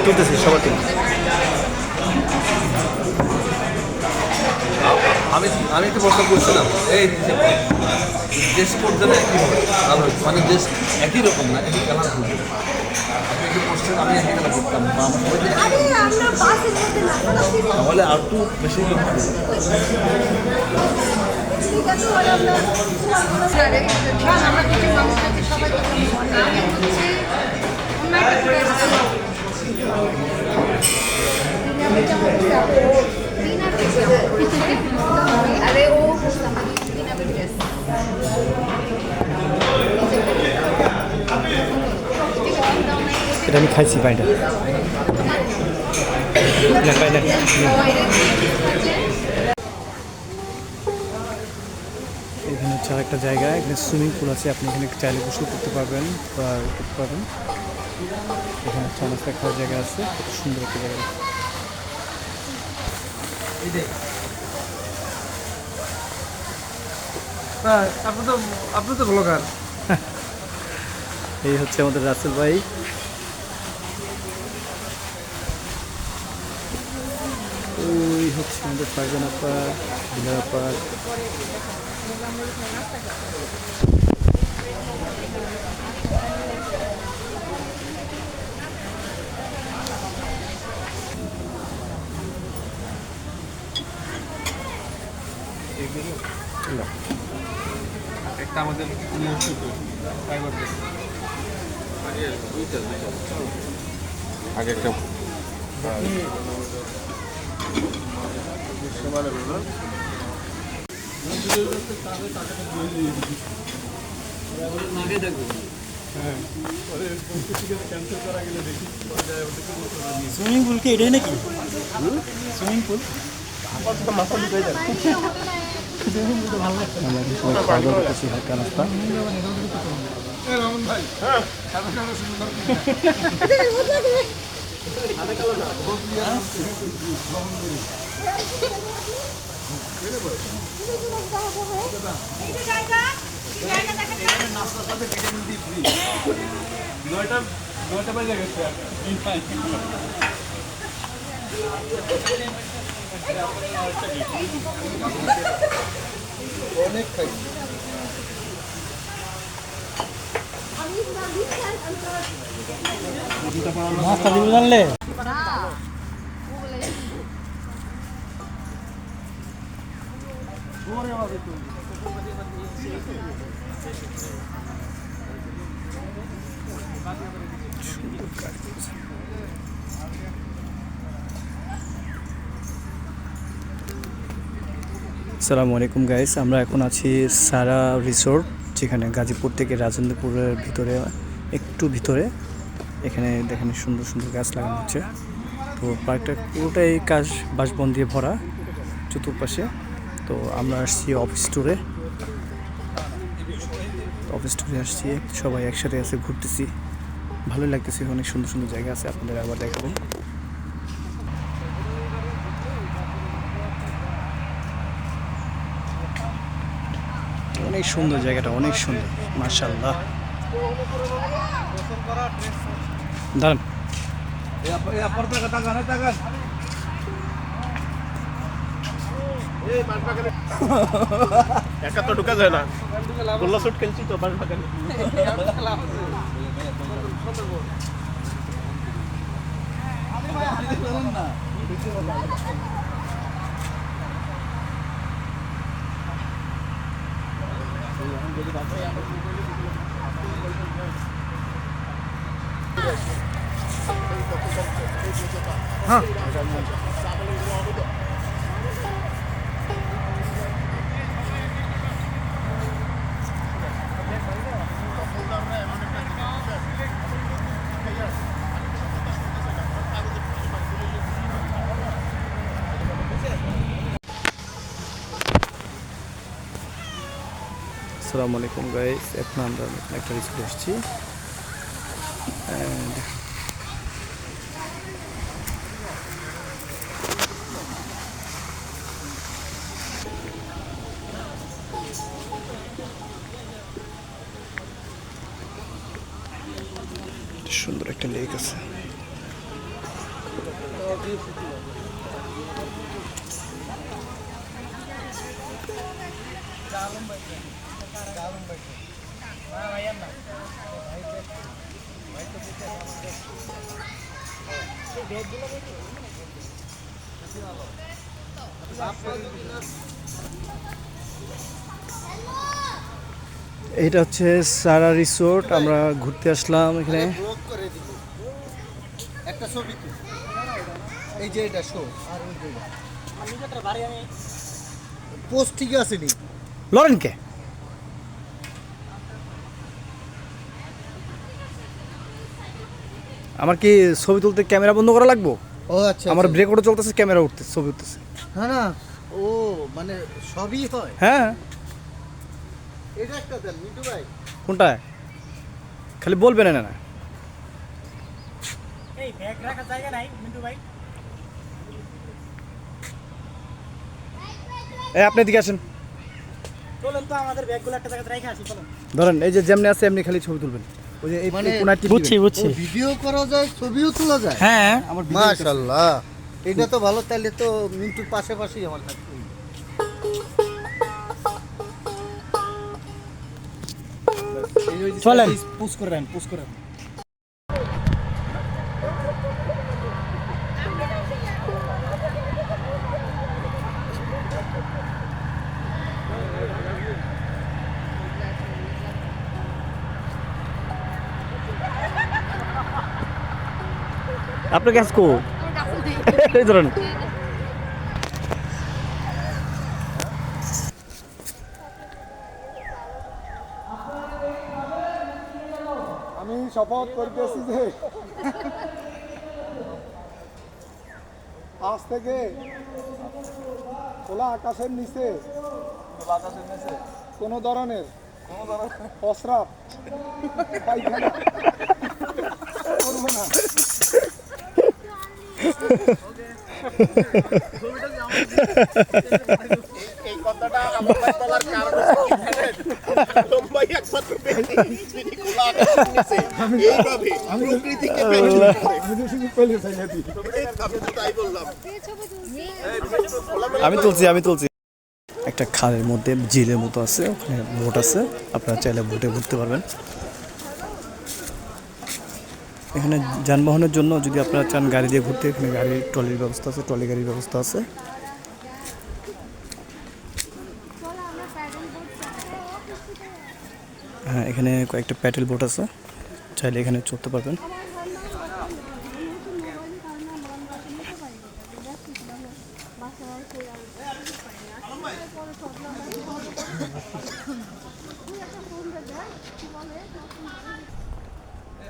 তুলতেছি সবার তুল আমি একটু প্রশ্ন করছিলাম এই দেশ করতে না একই হবে মানে দেশ একই রকম না একই কালার হবে আমি একই কালার করতাম তাহলে আর একটু বেশি अरे वो এটা আমি খাইছি পাইটা এখানে হচ্ছে আরেকটা জায়গা, এখানে সুইমিং পুল আছে, আপনি এখানে চাইলে গোসল করতে পারবেন বা করতে পারবেন। এখানে চা নাস্তা খাওয়ার জায়গা আছে, খুব সুন্দর একটা জায়গা। আপনি তো ব্লগার। এই হচ্ছে আমাদের রাসেল ভাই। ওই হচ্ছে আমাদের ফারজান আপা, বিলাল আপা। একটা আমাদের আগে একটা সুইমিং পুল কি এটাই নাকি? সুইমিং পুল হালকা রাস্তা। নয়টা বাজে গেছে অনেক খাইছি। মাছটা দিবে জানলে আসসালামু আলাইকুম গাইস, আমরা এখন আছি সারা রিসোর্ট, যেখানে গাজীপুর থেকে রাজেন্দ্রপুরের ভিতরে একটু ভিতরে। এখানে দেখেন সুন্দর সুন্দর গাছ লাগানো হচ্ছে। তো পার্কটা পুরোটাই কাশ বাঁশবন দিয়ে ভরা চতুর্পাশে। তো আমরা আসছি অফিস ট্যুরে আসছি, সবাই একসাথে আছে, ঘুরতেছি, ভালোই লাগতেছে। অনেক সুন্দর সুন্দর জায়গা আছে, আপনাদের আবার দেখাবো। অনেক সুন্দর জায়গাটা, অনেক সুন্দর, মাশাআল্লাহ। দাঁড়ান, একা তো ঢুকা যায় না, গোল্লা শুট খেলছি তো বাস বাগানে। হ্যাঁ আসসালামু আলাইকুম গাইস, এখন আমরা একটা রিসোর্টে এসেছি। সুন্দর একটা লেক আছে। এটা হচ্ছে সারা রিসোর্ট। আমরা ঘুরতে আসলাম এখানে। একটা ছবি তো এই যে এটা শো আর ওই যে পোস্ট ঠিক আছে নি লরেনকে আমার কি ছবি তুলতে ক্যামেরা বন্ধ করা লাগবো? ও আচ্ছা আমার ব্রেক ওটা চলতেছে, ক্যামেরা উঠতেছে, ছবি উঠতেছে। হ্যাঁ না ও মানে সবই হয়। হ্যাঁ, এটা একটা দেন মিটু ভাই। কোনটা? খালি বলবেন না। এই ব্যাগ রাখার জায়গা নাই মিন্টু ভাই। এই আপনি এদিকে আসেন, চলুন তো আমাদের ব্যাগগুলো একটা জায়গায় রেখে আসি, চলুন। ধরেন এই যে যেমনি আছে এমনি খালি ছবি তুলবেন। ওই যে এই মানে কোনায় টিপ বুঝছি দিবেন। বুঝছি। ভিডিও করা যায় ছবিও তোলা যায়। হ্যাঁ আমার মাশাআল্লাহ এটা তো ভালো। তাহলে তো মিন্টুর পাশাপাশি আমার থাকবে। চলেন। পুশ করে দেন, পুশ করে দেন। আপনার গ্যাস কো এই ধরুন। আমি শপথ করতেছি যে আজ থেকে খোলা আকাশের নিচে কোনো ধরনের প্রস্রাব পায়খানা করবো না। এই কথাটা আমার ভাই বলার কারণ হচ্ছে ভাই একমাত্র ব্যক্তি যিনি খোলা আকাশের নিচে এইভাবে প্রকৃতিকে আমি তো শুধু পেলে চাইয়া দিই। আমি তো তাই বললাম। আমি তুলছি। একটা খালের মধ্যে ঝিলের মতো আছে, ওখানে বোট আছে, আপনারা চাইলে বোটে ঘুরতে পারবেন। এখানে যানবাহনের জন্য যদি আপনারা চান গাড়ি দিয়ে ঘুরতে, এখানে গাড়ির ট্রলির ব্যবস্থা আছে, ট্রলি গাড়ির ব্যবস্থা আছে। হ্যাঁ, এখানে কয়েকটা প্যাডেল বোট আছে, চাইলে এখানে চড়তে পারবেন।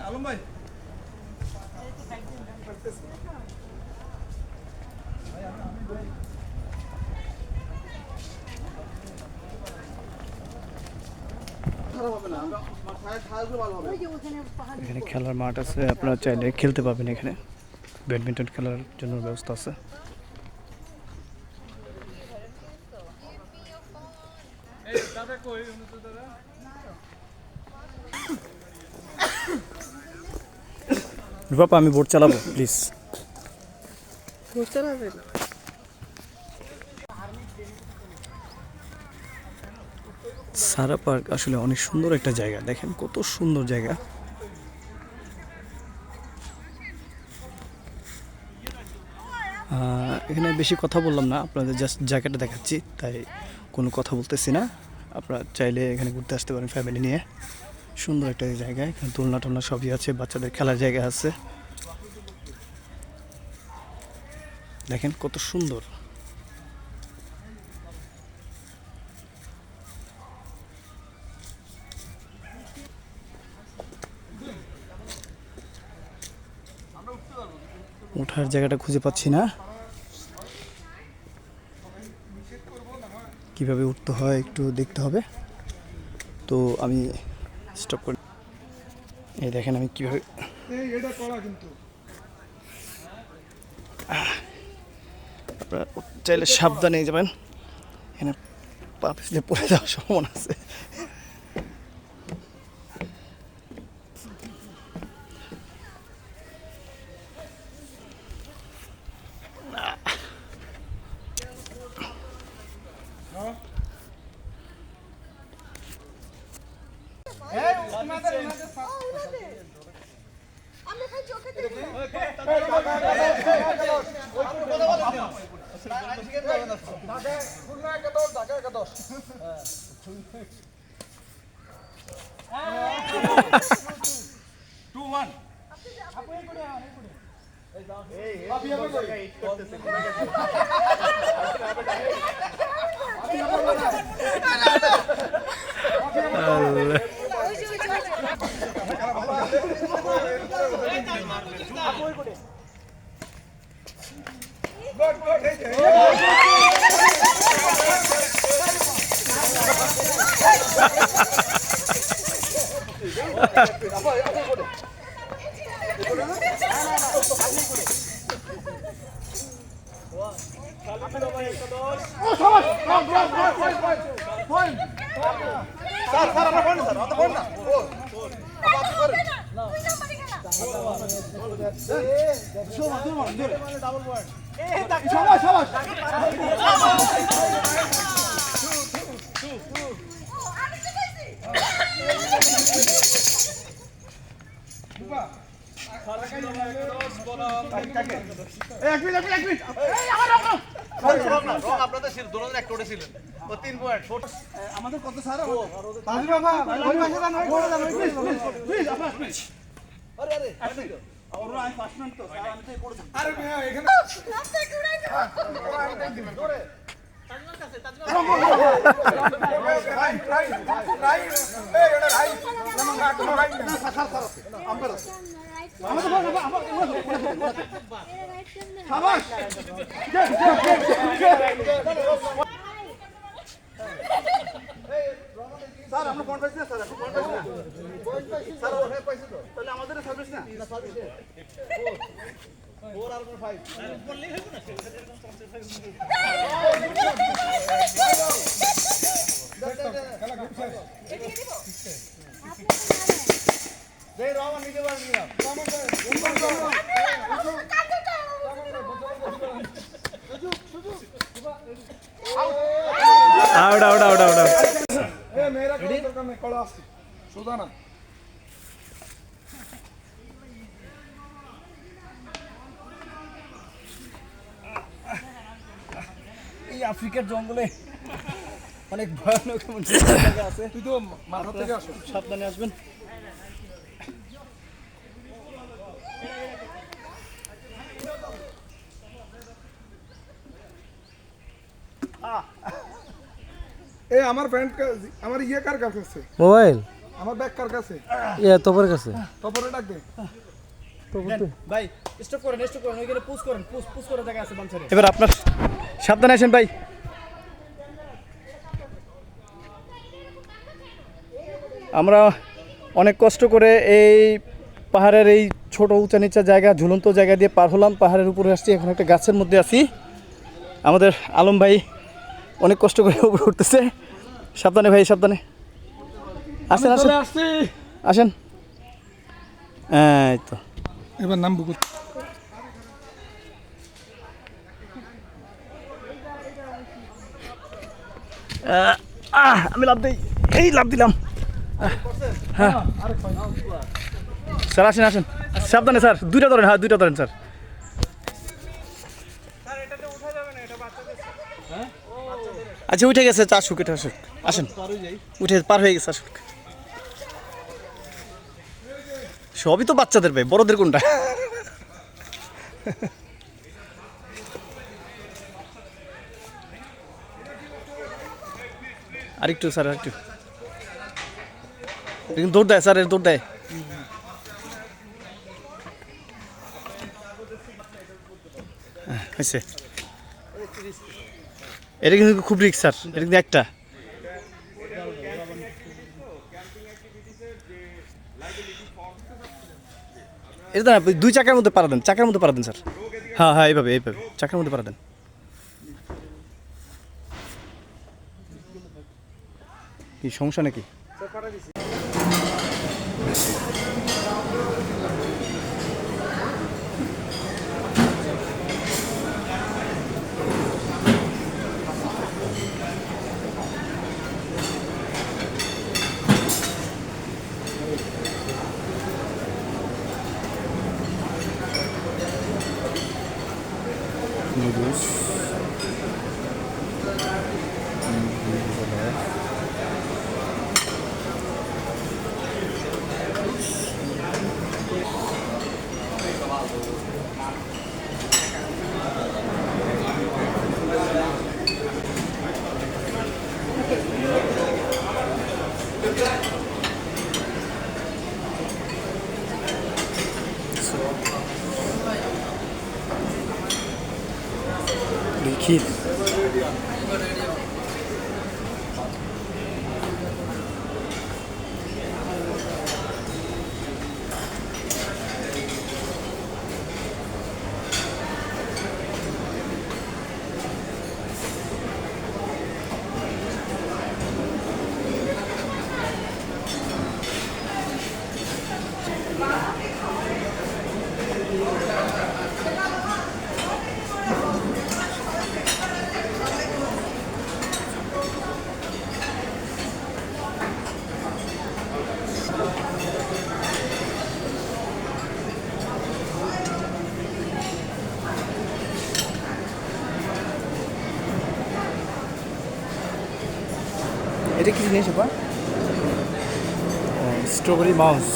আলম ভাই এখানে খেলার মাঠ আছে, আপনারা চাইলে খেলতে পারবেন। এখানে ব্যাডমিন্টন খেলার জন্য ব্যবস্থা আছে। বাবা আমি বোট চালাবো, প্লিজ। সারা পার্ক আসলে অনেক সুন্দর একটা জায়গা। দেখেন কত সুন্দর জায়গা। এখানে বেশি কথা বললাম না, আপনাদের জাস্ট জায়গাটা দেখাচ্ছি, তাই কোনো কথা বলতেছি না। আপনারা চাইলে এখানে ঘুরতে আসতে পারেন ফ্যামিলি নিয়ে। সুন্দর একটা জায়গা, এখানে দোলনা টোলনা সবই আছে, বাচ্চাদের খেলার জায়গা আছে। দেখেন কত সুন্দর। ওঠার জায়গাটা খুঁজে পাচ্ছি না, কিভাবে উঠতে হয় একটু দেখতে হবে। তো আমি স্টপ করি। এই দেখেন আমি কিভাবে, এটা করা কিন্তু আপনারা চাইলে সাবধানে যাবেন, এখানে পা পিছলে পড়ে যাওয়ার সম্ভাবনা আছে। খুলনা একাদশ, ঢাকা একাদশ। আমাদের কত স্যার বাজি বাবা ওই পাশে যান ওই করে যান ওই প্লিজ আপনার প্লিজ আরে আর আমি ফার্স্ট ম্যান তো স্যার আমি তো করে দিই আরে ভাই এখানে রাস্তা ঘুরাই দাও আমি দেখ দিবেন ধরে তাজমার কাছে তাজমার রাইট এই এটা রাইট না কোনো রাইট না স্যার স্যার আমরা আমাদের শাবাশ স্যার আমরা কোন পাইছি না স্যার কোন পাইছি না স্যার ওখানে পাইছি তো তাহলে আমাদের সার্ভিস না সার্ভিস 4 আর 5 বললেই হবে না খেলা গুড স্যার এদিকে দিব দেই রামন নিতে পারবি না রামন আউট আউট আউট আউট ए मेरा कोई दरकार नहीं कड़ा सुधा ना এই আফ্রিকার জঙ্গলে অনেক ভয়ানক জায়গা আছে তুই তো মাথা থেকে আসো সাবধানে আসবেন ए আমার ফ্রেন্ড আমার ইয়ে কার কাছে মোবাইল আমার ব্যাগ কার কাছে এ তোপর কাছে তপরে ডাক দে ভাই স্টপ করেন ওইখানে পুশ করেন পুশ করে জায়গা আছে বাম সাইডে এবার আপনার সাবধানে আসেন ভাই আমরা অনেক কষ্ট করে এই পাহাড়ের এই ছোট উঁচা নিচা জায়গা ঝুলন্ত জায়গা দিয়ে পার হলাম পাহাড়ের উপরে আসছি এখন একটা গাছের মধ্যে আছি আমাদের আলম ভাই অনেক কষ্ট করে উপরে উঠতেছে সাবধানে ভাই সাবধানে আসেন আসেন আসেন এই তো এবার নাম বুকুত আমি লাভ দিই এই লাভ দিলাম হ্যাঁ স্যার আসেন আসেন সাবধানে স্যার দুইটা ধরেন হ্যাঁ দুইটা ধরেন স্যার আচ্ছা উঠে গেছে আসুক এটা আসুক আসেন উঠে পার হয়ে গেছে আসুক সবই তো বাচ্চাদের ভাই বড়দের কোনটা আরেকটু স্যার আরেকটু দৌড় দেয় স্যার দৌড় দেয় হয়েছে এটা কিন্তু খুব রিস্ক স্যার এটা কিন্তু একটা এটা না দুই চাকার মধ্যে পারা দেন চাকার মধ্যে পারা দেন স্যার হ্যাঁ হ্যাঁ এইভাবে এইভাবে চাকার মধ্যে পারা দেন কি সমস্যা নাকি নুডলস লিখিত এটা কি জিনিস আপা স্ট্রবেরি মাউস